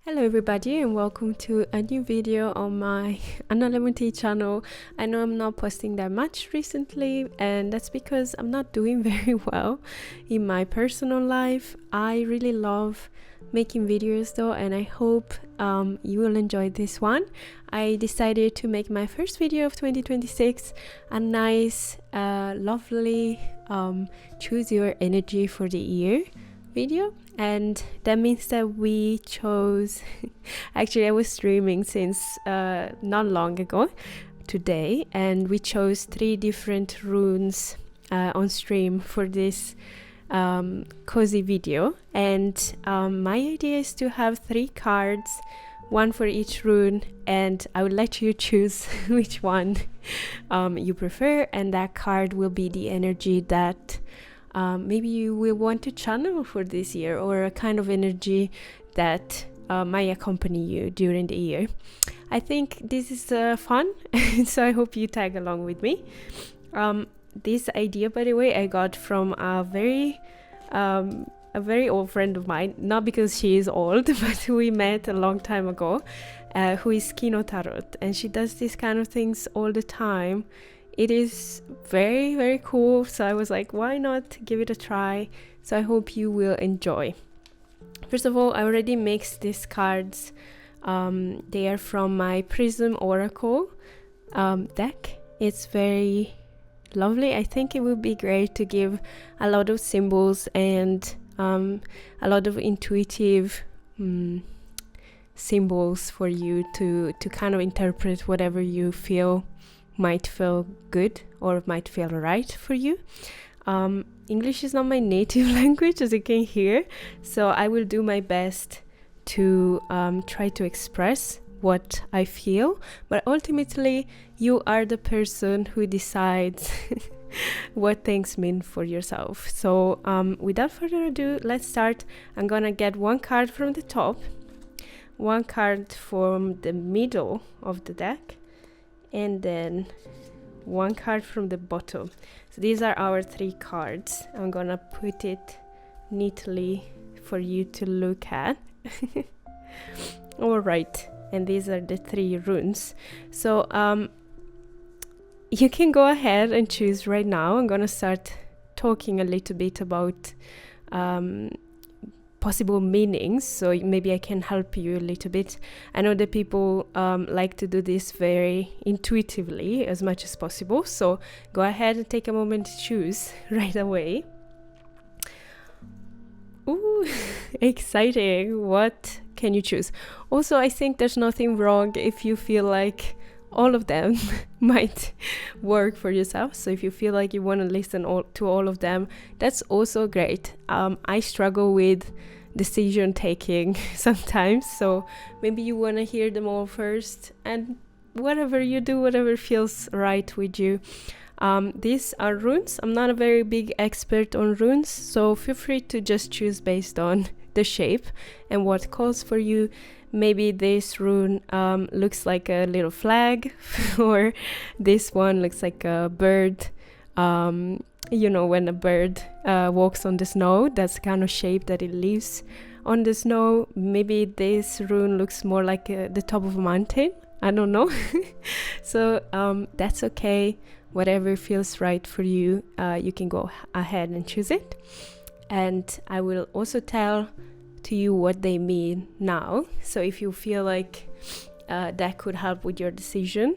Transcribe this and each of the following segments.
Hello everybody and welcome to a new video on my AnnaLemontea channel. I know I'm not posting that much recently, and that's because I'm not doing very well in my personal life. I really love making videos though, and I hope you will enjoy this one. I decided to make my first video of 2026 a nice lovely choose your energy for the year video, and that means that we chose actually I was streaming since not long ago today, and we chose 3 different runes on stream for this cozy video. And my idea is to have 3 cards, one for each rune, and I will let you choose which one you prefer, and that card will be the energy that maybe you will want to channel for this year, or a kind of energy that might accompany you during the year. I think this is fun, so I hope you tag along with me. This idea, by the way, I got from a very old friend of mine, not because she is old, but we met a long time ago, who is Kino Tarot, and she does these kind of things all the time. It is very, very cool, so I was like, why not give it a try? So I hope you will enjoy. First of all, I already mixed these cards. They are from my Prism Oracle deck. It's very lovely. I think it would be great to give a lot of symbols and a lot of intuitive symbols for you to kind of interpret whatever you feel might feel good or might feel right for you. English is not my native language, as you can hear, so I will do my best to try to express what I feel, but ultimately you are the person who decides what things mean for yourself. So without further ado, let's start. I'm gonna get 1 card from the top, 1 card from the middle of the deck, and then 1 card from the bottom. So these are our 3 cards. I'm gonna put it neatly for you to look at. All right, and these are the 3 runes. So you can go ahead and choose right now. I'm gonna start talking a little bit about possible meanings, so maybe I can help you a little bit. I know that people like to do this very intuitively as much as possible, so go ahead and take a moment to choose right away. Ooh, exciting. What can you choose? Also, I think there's nothing wrong if you feel like all of them might work for yourself. So if you feel like you want to listen to all of them, that's also great. I struggle with decision taking sometimes, so maybe you want to hear them all first, and whatever you do, whatever feels right with you. These are runes. I'm not a very big expert on runes, so feel free to just choose based on the shape and what calls for you. Maybe this rune looks like a little flag, or this one looks like a bird. You know, when a bird walks on the snow, that's the kind of shape that it leaves on the snow. Maybe this rune looks more like the top of a mountain. I don't know. So that's okay. Whatever feels right for you, you can go ahead and choose it. And I will also tell to you what they mean now. So if you feel like that could help with your decision,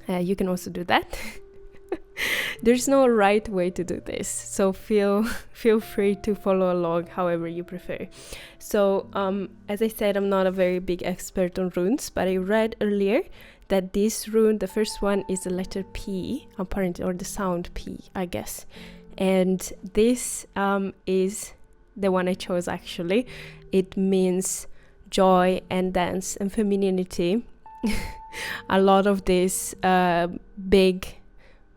you can also do that. There's no right way to do this, so feel free to follow along however you prefer. So as I said, I'm not a very big expert on runes, but I read earlier that this rune, the first one, is the letter P, apparently, or the sound P, I guess. And this is the one I chose, actually. It means joy and dance and femininity. A lot of this big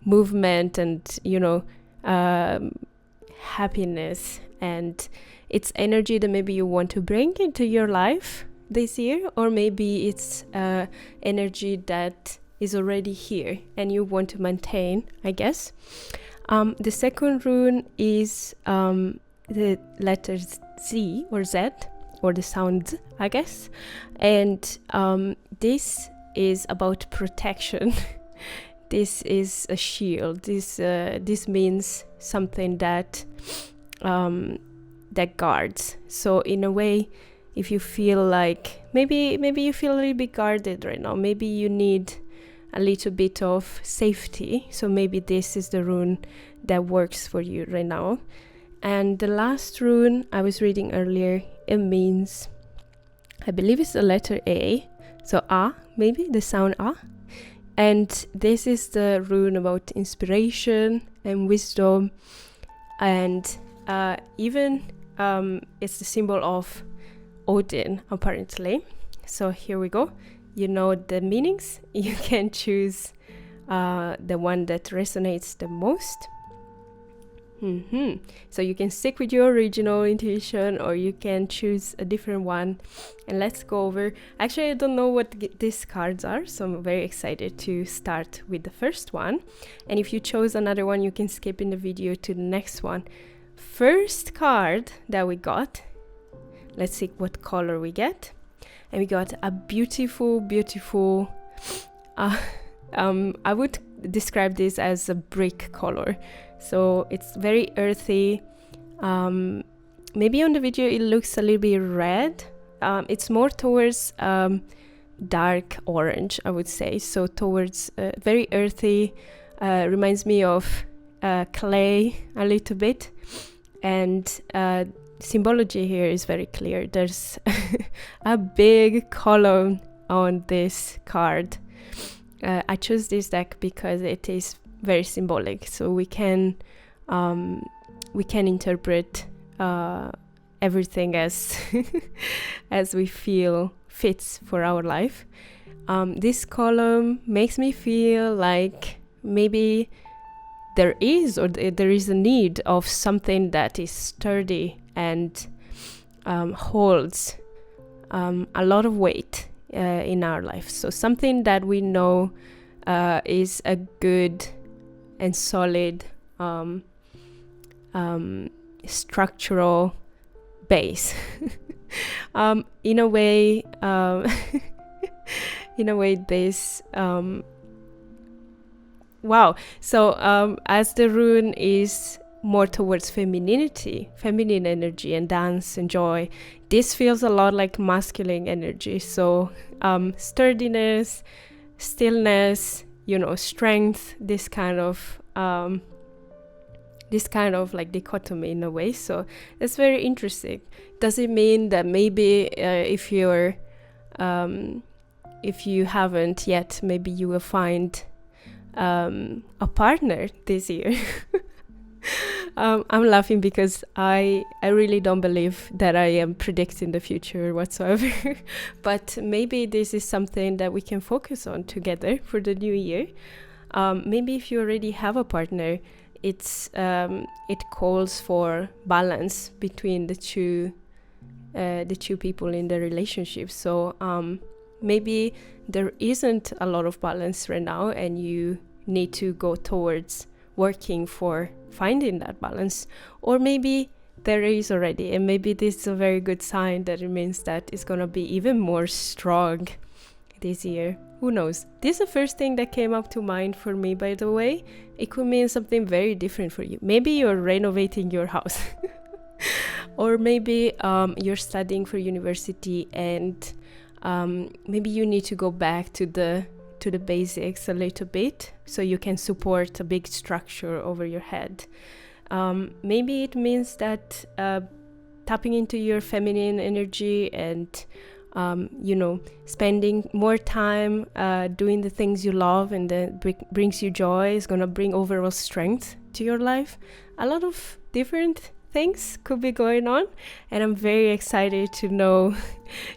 movement and, you know, happiness, and it's energy that maybe you want to bring into your life this year, or maybe it's energy that is already here and you want to maintain, I guess. The second rune is the letters Z or Z, or the sound, I guess. And this is about protection. This is a shield. This means something that that guards. So in a way, if you feel like maybe you feel a little bit guarded right now, maybe you need a little bit of safety, so maybe this is the rune that works for you right now. And the last rune I was reading earlier, it means, I believe it's the letter A, so A, maybe the sound A. And this is the rune about inspiration and wisdom, and even it's the symbol of Odin, apparently. So here we go. You know the meanings. You can choose the one that resonates the most. So you can stick with your original intuition, or you can choose a different one. And let's go over. Actually, I don't know what these cards are, so I'm very excited to start with the first one. And if you chose another one, you can skip in the video to the next one. First card that we got, let's see what color we get. And we got a beautiful I would describe this as a brick color. So it's very earthy. Maybe on the video it looks a little bit red. It's more towards dark orange, I would say. So towards very earthy, reminds me of clay a little bit. And symbology here is very clear. There's a big column on this card. I chose this deck because it is very symbolic, so we can interpret everything as as we feel fits for our life. This column makes me feel like maybe there is a need of something that is sturdy and holds a lot of weight in our life. So something that we know is a good and solid structural base. In a way, this wow. So as the rune is more towards femininity, feminine energy and dance and joy, this feels a lot like masculine energy. So sturdiness, stillness, strength, this kind of like dichotomy in a way. So that's very interesting. Does it mean that maybe if you haven't yet, maybe you will find a partner this year? I'm laughing because I really don't believe that I am predicting the future whatsoever. But maybe this is something that we can focus on together for the new year. Maybe if you already have a partner, it calls for balance between the two people in the relationship. So maybe there isn't a lot of balance right now, and you need to go towards working for finding that balance. Or maybe there is already, and maybe this is a very good sign that it means that it's gonna be even more strong this year. Who knows? This is the first thing that came up to mind for me, by the way. It could mean something very different for you. Maybe you're renovating your house or maybe you're studying for university, and maybe you need to go back to the basics a little bit so you can support a big structure over your head. Maybe it means that tapping into your feminine energy and spending more time doing the things you love and that brings you joy is gonna bring overall strength to your life. A lot of different things could be going on, and I'm very excited to know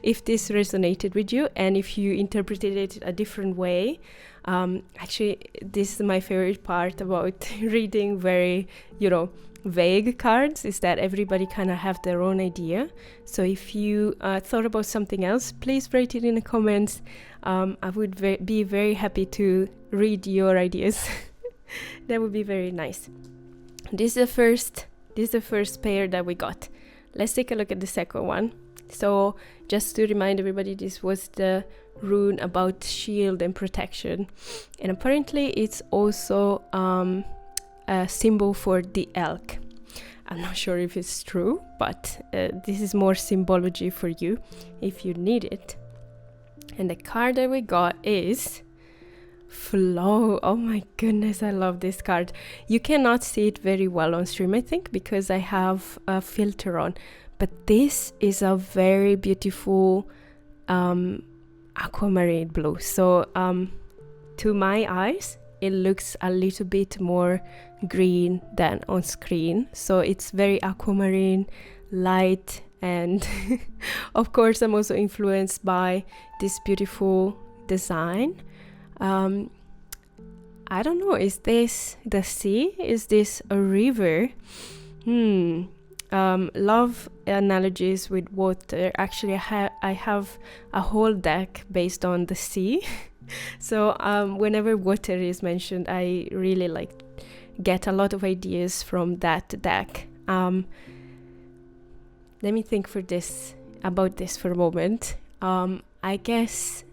if this resonated with you and if you interpreted it a different way. Actually, this is my favorite part about reading very vague cards, is that everybody kind of have their own idea. So if you thought about something else, please write it in the comments. I would be very happy to read your ideas. That would be very nice. This is the first pair that we got. Let's take a look at the second one. So just to remind everybody, this was the rune about shield and protection, and apparently it's also a symbol for the elk. I'm not sure if it's true, but this is more symbology for you if you need it. And the card that we got is Flow. Oh my goodness, I love this card. You cannot see it very well on stream, I think, because I have a filter on, but this is a very beautiful aquamarine blue. So to my eyes it looks a little bit more green than on screen, so it's very aquamarine, light, and of course I'm also influenced by this beautiful design. I don't know, is this the sea? Is this a river? Love analogies with water. Actually, I have a whole deck based on the sea. So whenever water is mentioned, I really like get a lot of ideas from that deck. Let me think about this for a moment. I guess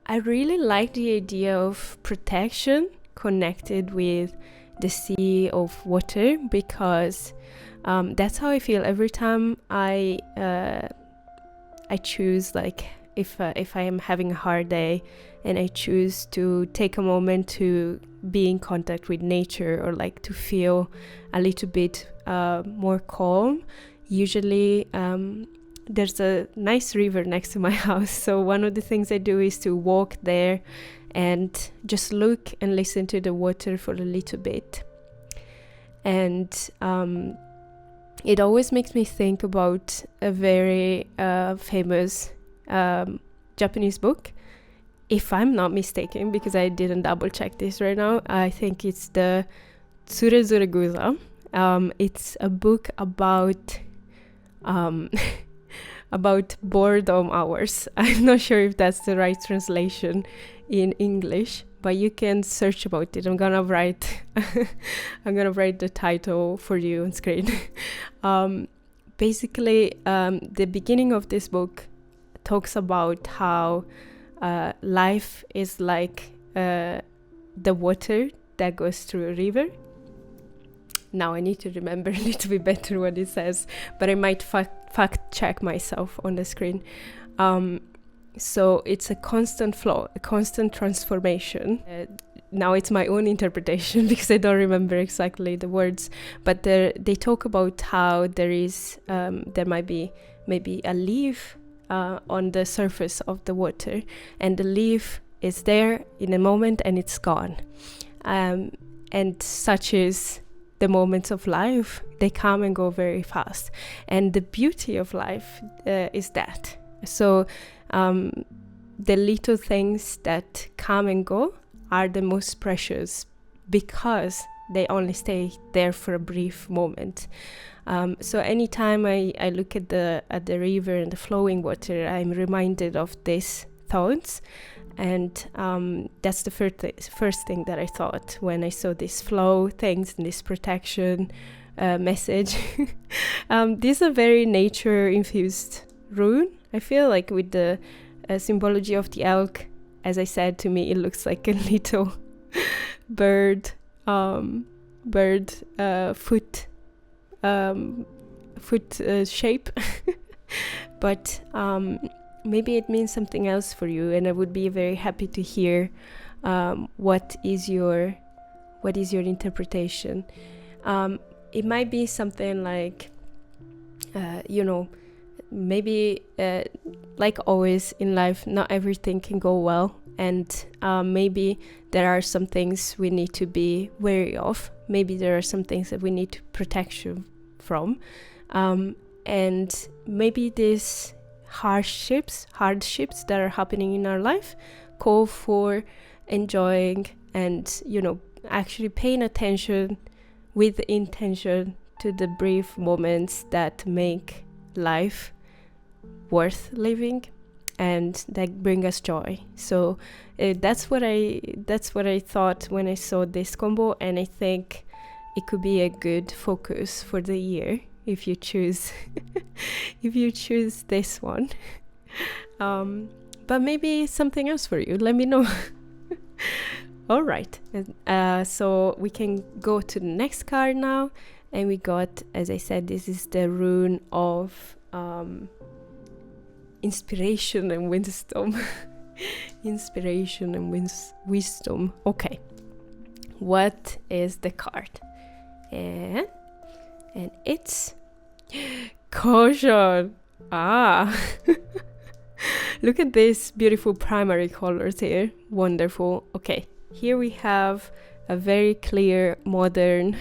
I really like the idea of protection connected with the sea of water, because that's how I feel every time I choose, like if I am having a hard day and I choose to take a moment to be in contact with nature, or like to feel a little bit more calm. Usually there's a nice river next to my house, so one of the things I do is to walk there and just look and listen to the water for a little bit. And it always makes me think about a very famous Japanese book, if I'm not mistaken, because I didn't double check this right now. I think it's the Tsurezure Guza. It's a book about about boredom hours. I'm not sure if that's the right translation in English, but you can search about it. I'm gonna write the title for you on screen. Basically, the beginning of this book talks about how life is like the water that goes through a river. Now I need to remember a little bit better what it says, but I might fact check myself on the screen. So it's a constant flow, a constant transformation. Now it's my own interpretation because I don't remember exactly the words, but they talk about how there might be maybe a leaf on the surface of the water, and the leaf is there in a moment and it's gone. And such is the moments of life. They come and go very fast, and the beauty of life is that. So the little things that come and go are the most precious, because they only stay there for a brief moment. So anytime I look at the river and the flowing water, I'm reminded of these thoughts. And that's the first thing that I thought when I saw this flow things and this protection message. This is a very nature-infused rune. I feel like with the symbology of the elk, as I said, to me it looks like a little bird foot shape. But maybe it means something else for you, and I would be very happy to hear what is your interpretation. It might be something like maybe like always in life, not everything can go well, and maybe there are some things we need to be wary of. Maybe there are some things that we need to protect you from, and maybe these hardships that are happening in our life call for enjoying and actually paying attention with intention to the brief moments that make life worth living and that bring us joy. So that's what I thought when I saw this combo, and I think it could be a good focus for the year, if you choose if you choose this one. But maybe something else for you. Let me know. All right. So we can go to the next card now. And we got, as I said, this is the rune of inspiration and wisdom. Inspiration and wisdom. Okay. What is the card? And it's caution. Look at these beautiful primary colors here. Wonderful. Okay, here we have a very clear modern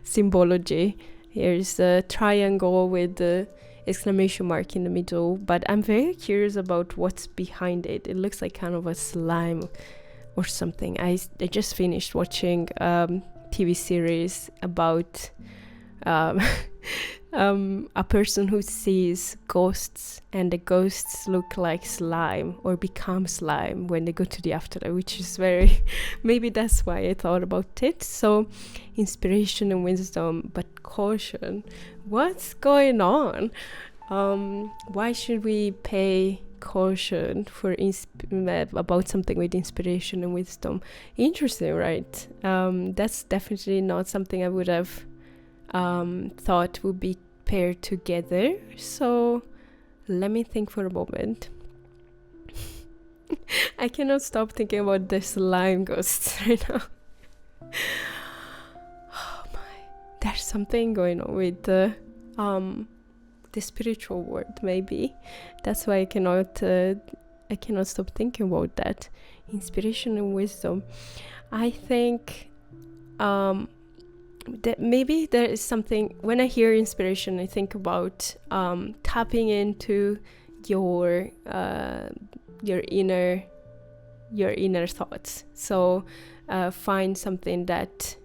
symbology. Here's a triangle with the exclamation mark in the middle, but I'm very curious about what's behind it. It looks like kind of a slime or something. I just finished watching TV series about a person who sees ghosts, and the ghosts look like slime or become slime when they go to the afterlife, which is very maybe that's why I thought about it. So inspiration and wisdom, but caution. What's going on? Why should we pay caution for about something with inspiration and wisdom? Interesting, right? That's definitely not something I would have thought would be paired together. So let me think for a moment. I cannot stop thinking about the slime ghosts right now. Oh my, there's something going on with the spiritual world. Maybe that's why I cannot stop thinking about that. Inspiration and wisdom. I think that maybe there is something, when I hear inspiration, I think about tapping into your inner thoughts. So find something that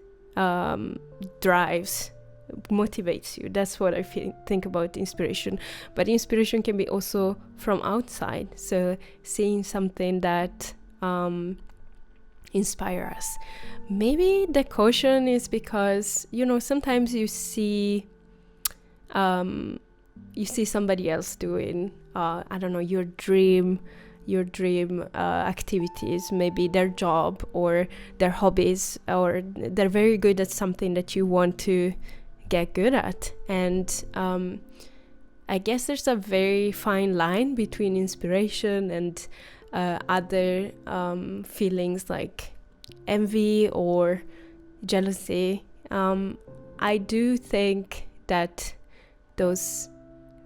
drives, motivates you. That's what I think about inspiration. But inspiration can be also from outside. So seeing something that inspire us. Maybe the caution is because, sometimes you see somebody else doing I don't know, your dream activities, maybe their job or their hobbies, or they're very good at something that you want to get good at. And I guess there's a very fine line between inspiration and other feelings like envy or jealousy. I do think that those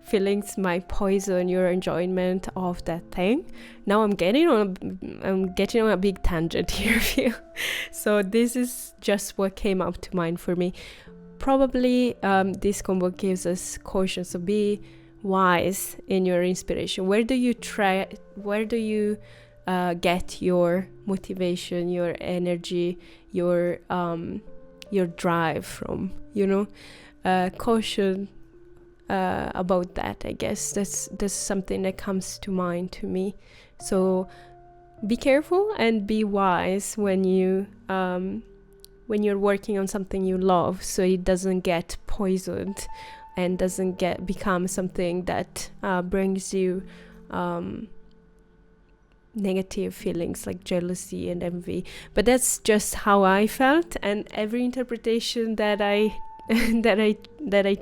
feelings might poison your enjoyment of that thing. Now I'm getting on a big tangent here. So this is just what came up to mind for me. Probably this combo gives us caution, so be wise in your inspiration. Where do you get your motivation, your energy, your drive from? Caution about that. I guess that's something that comes to mind to me. So be careful and be wise when you're working on something you love, so it doesn't get poisoned and doesn't become something that brings you negative feelings like jealousy and envy. But that's just how I felt, and every interpretation that I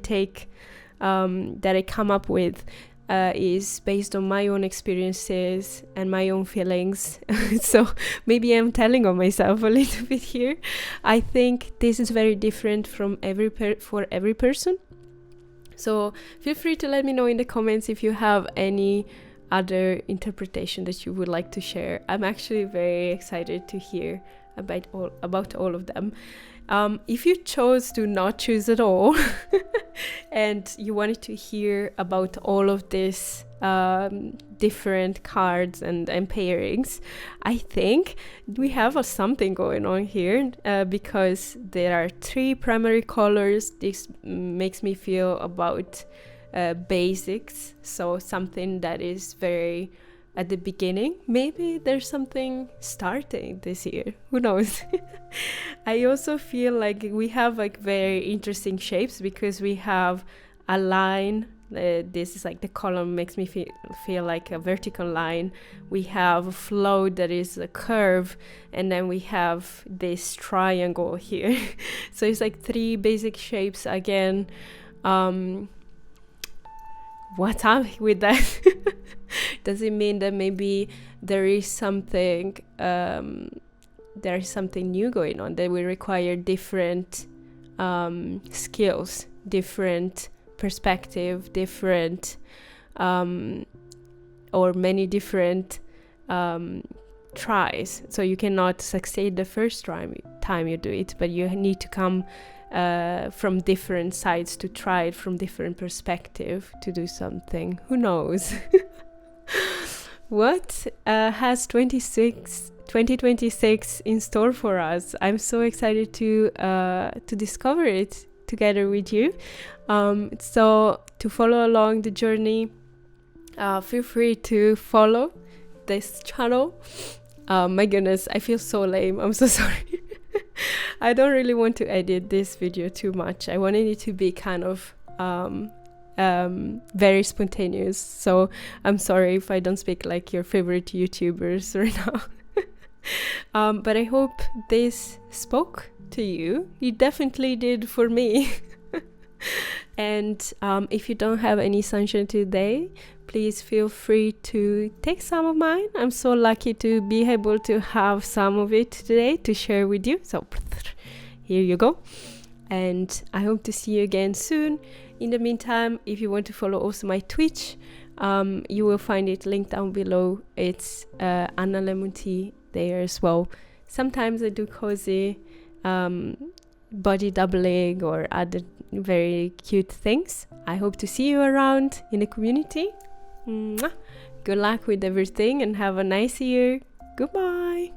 take, that I come up with, is based on my own experiences and my own feelings. So maybe I'm telling on myself a little bit here. I think this is very different from for every person. So feel free to let me know in the comments if you have any other interpretation that you would like to share. I'm actually very excited to hear about all of them. If you chose to not choose at all and you wanted to hear about all of these different cards and pairings, I think we have something going on here, because there are 3 primary colors. This makes me feel about basics, so something that is very at the beginning. Maybe there's something starting this year, who knows. I also feel like we have very interesting shapes, because we have a line. This is like the column makes me feel like a vertical line. We have a float that is a curve, and then we have this triangle here. So it's like 3 basic shapes again. What's up with that? Does it mean that maybe there is something new going on, that we require different skills, different perspective, different or many different tries? So you cannot succeed the first time you do it, but you need to come from different sides to try it from different perspective to do something. Who knows? What has 2026 in store for us? I'm so excited to discover it together with you. So to follow along the journey, feel free to follow this channel. My goodness, I feel so lame. I'm so sorry. I don't really want to edit this video too much. I wanted it to be kind of very spontaneous. So I'm sorry if I don't speak like your favorite YouTubers right now. But I hope this spoke to you. It definitely did for me. And if you don't have any sunshine today, please feel free to take some of mine. I'm so lucky to be able to have some of it today to share with you. So here you go. And I hope to see you again soon. In the meantime, if you want to follow also my Twitch, you will find it linked down below. It's AnnaLemontea there as well. Sometimes I do cozy body doubling or other very cute things. I hope to see you around in the community. Mwah. Good luck with everything and have a nice year. Goodbye.